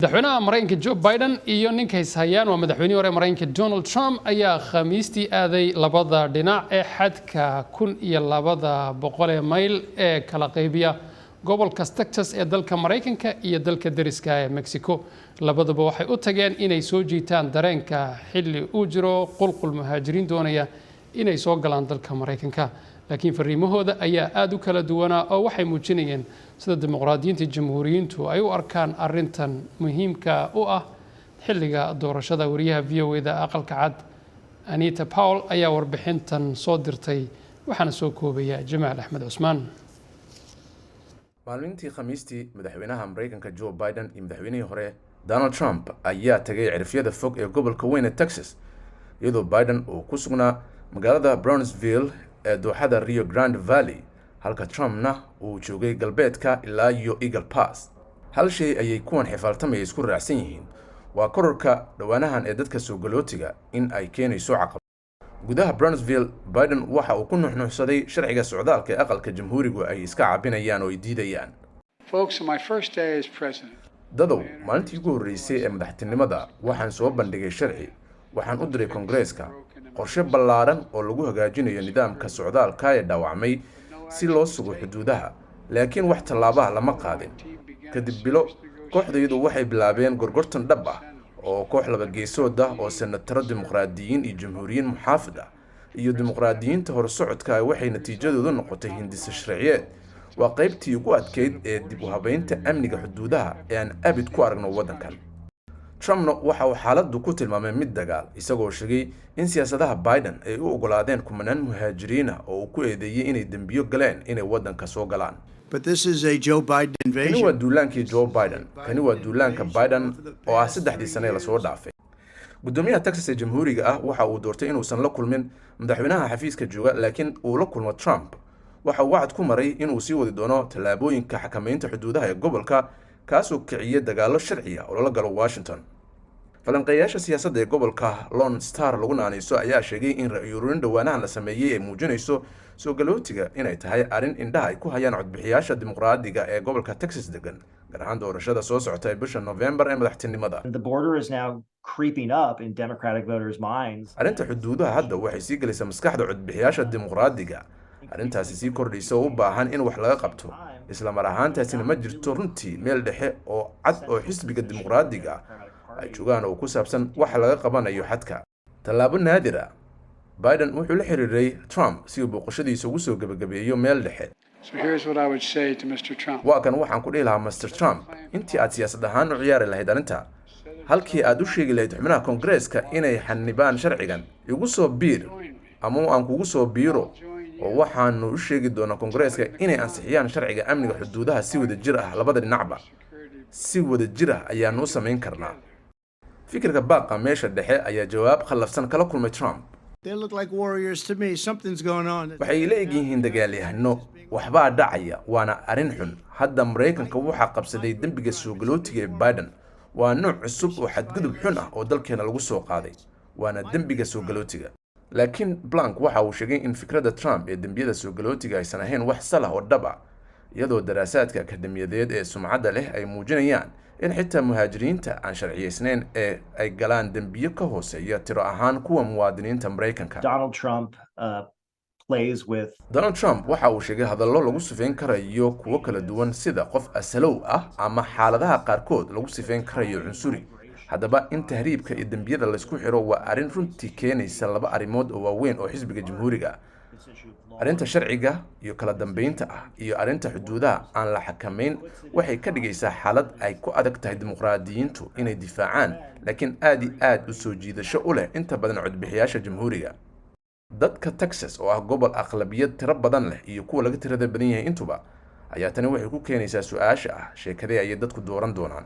madaxweynaha Mareykanka Joe Biden iyo ninka hayaan waa madaxweynihii hore Mareykanka Donald Trump ayaa khamiistii aaday labada dhinac ee xadka 1200 mayl ee kala qaybiya gobolka Texas ee dalka Mareykanka iyo dalka dariska ee Mexico. Labaduba waxay u tageen inay soo jiitaan dareenka xilli uu jiro qulqul muhaajiriin doonaya inay soo galaan dalka Mareykanka. laakiin fariimahooda ayaa aad u kala duwanaa oo waxay muujinayeen sida dimuqraadiyiinta jamhuuriyiintu ay u arkaan arintan muhiimka u ah xilliga doorashada. wariyaha VOA-da aqalka cad Anita Powell ayaa warbixintan soo dirtay waxaana soo koobaya Jamaal Axmed Cusmaan. maalintii khamiistii madaxweynaha Mareykanka Joe Biden iyo madaxweynihii hore Donald Trump ayaa tagay cirifyada fog ee gobolka weyn ee Texas, iyadoo Biden uu ku sugnaa magaalada Brownsville ee dooxada Rio Grande Valley, halka Trumpna uu joogay galbeedka ilaa iyo Eagle Pass. hal shay ayay kuwan xifaaltamay isku raacsan yihiin, waa kororka dhawaanahan ee dadka soo galootiga in ay keenayso caqabad. gudaha Brownsville, Biden waxa uu ku nuxnuxsaday sharciga socdaalka ee aqalka jamhuurigu ay iska caabinayaan oo ay diidayaan. dadow, maalintii ugu horreysay ee madaxtinimada waxaan soo bandhigay sharci, waxaan u diray Koongareeska qorshe ballaaran oo lagu hagaajinayo nidaamka socdaalka ee dhaawacmay si loo sugo xuduudaha, laakiin wax tallaabaha lama qaadin. kadib bilo, kooxdaydu waxay bilaabeen gorgortan dhab ah oo koox laba geesood ah oo senataro dimuqraadiyiin iyo jamhuuriyiin muxaafid ah iyo dimuqraadiyiinta horsocodka waxay natiijadoodu noqotay hindise sharciyeed. waa qaybtii ugu adkeyd ee dib u habeynta amniga xuduudaha ee aan abid ku aragno waddankan. Trumpna waxa uu xaaladdu ku tilmaamay mid dagaal, isagoo sheegay in siyaasadaha Biden ay u ogolaadeen kumanaan muhaajiriin ah oo uu ku eedeeyay inay dembiyo galeen inay waddanka soo galaan. Kani waa duulaankii Joe Biden. Kani waa duulaanka Biden oo ah 3 sane la soo dhaafay. gudoomiyaha Texas ee jamhuuriga ah waxa uu doortay inuusan la kulmin madaxweynaha xafiiska jooga, laakiin uu la kulmo Trump. waxa uu wacd ku maray inuu sii wadi doono tallaabooyinka xakamaynta xuduudaha ee gobolka, kaasoo kiciyay dagaallo sharci ah oo la galo Washington. falanqeeyaasha siyaasadda ee gobolka Lone Star lagu naanayso ayaa sheegay in ra'yi-ururin dhawaanahan la sameeyay ay muujinayso soo galootiga inay tahay arrin indhaha ay ku hayaan codbixiyaasha dimuqraadiga ee gobolka Texas degan, gaar ahaan doorashada soo socota ee bisha November ee madaxtinimada. arrinta xuduudaha hadda waxay sii gelaysaa maskaxda codbixiyaasha dimuqraadiga. arrintaasi sii kordhaysa oo u baahan in wax laga qabto, isla mar ahaantaasina ma jirto runtii meel dhexe oo cad oo xisbiga dimuqraadiga ay joogaan oo ku saabsan waxa laga qabanayo xadka. tallaabo naadir ah, Biden wuxuu la xiriiray Trump si uu booqashadiisa ugu soo gabagabeeyo meel dhexe. waa kan waxaan ku dhihi lahaa Mr. Trump, intii aad siyaasad ahaan u ciyaari lahayd arrinta, halkii aad u sheegi lahayd xubnaha Koongareeska inay xanibaan sharcigan, igu soo biir ama aan kugu soo biiro oo waxaanu u sheegi doonaa Koongareeska inay ansixiyaan sharciga amniga xuduudaha si wada jir ah labada dhinacba. si wada jir ah ayaanu u samayn karnaa. fikirka baaqa meesha dhexe ayaa jawaab khallafsan kala kulmay Trump. waxay la egyihiin dagaalyahano, waxbaa dhacaya, waana arrin xun. hadda Mareykanka waxaa qabsaday dembiga soo galootiga ee Biden. waa nooc cusub oo xadgudub xun ah oo dalkeena lagu soo qaaday, waana dembiga soo galootiga. laakiin Blank waxa uu sheegay in fikradda Trump ee dembiyada soo galootiga aysan ahayn wax salah oo dhab ah, iyadoo daraasaadka akademiyadeed ee sumcadda leh ay muujinayaan in xitaa muhaajiriinta aan sharciyeysnayn ee ay galaan dembiyo ka hooseeya tiro ahaan kuwa muwaadiniinta Mareykanka. Donald Trump waxa uu sheegay hadallo lagu sifeyn karayo kuwo kala duwan, sida qof asalow ah ama xaaladaha qaarkood lagu sifeyn karayo cunsuri. haddaba in tahriibka iyo dembiyada la isku xiro waa arrin runtii keenaysa laba arrimood oo waaweyn oo xisbiga jamhuuriga ah. arrinta sharciga iyo kala dambeynta ah iyo arrinta xuduudaha aan la xakamayn waxay ka dhigaysaa xaalad ay ku adag tahay dimuqraadiyiintu inay difaacaan, laakiin aad u soo jiidasho u leh inta badan codbixiyaasha jamhuuriga. dadka Texas oo ah gobol aqlabiyad tiro badan leh iyo kuwa laga tirada badan yahay intuba, ayaa tani waxay ku keenaysaa su'aasha ah sheekadee ayay dadku dooran doonaan.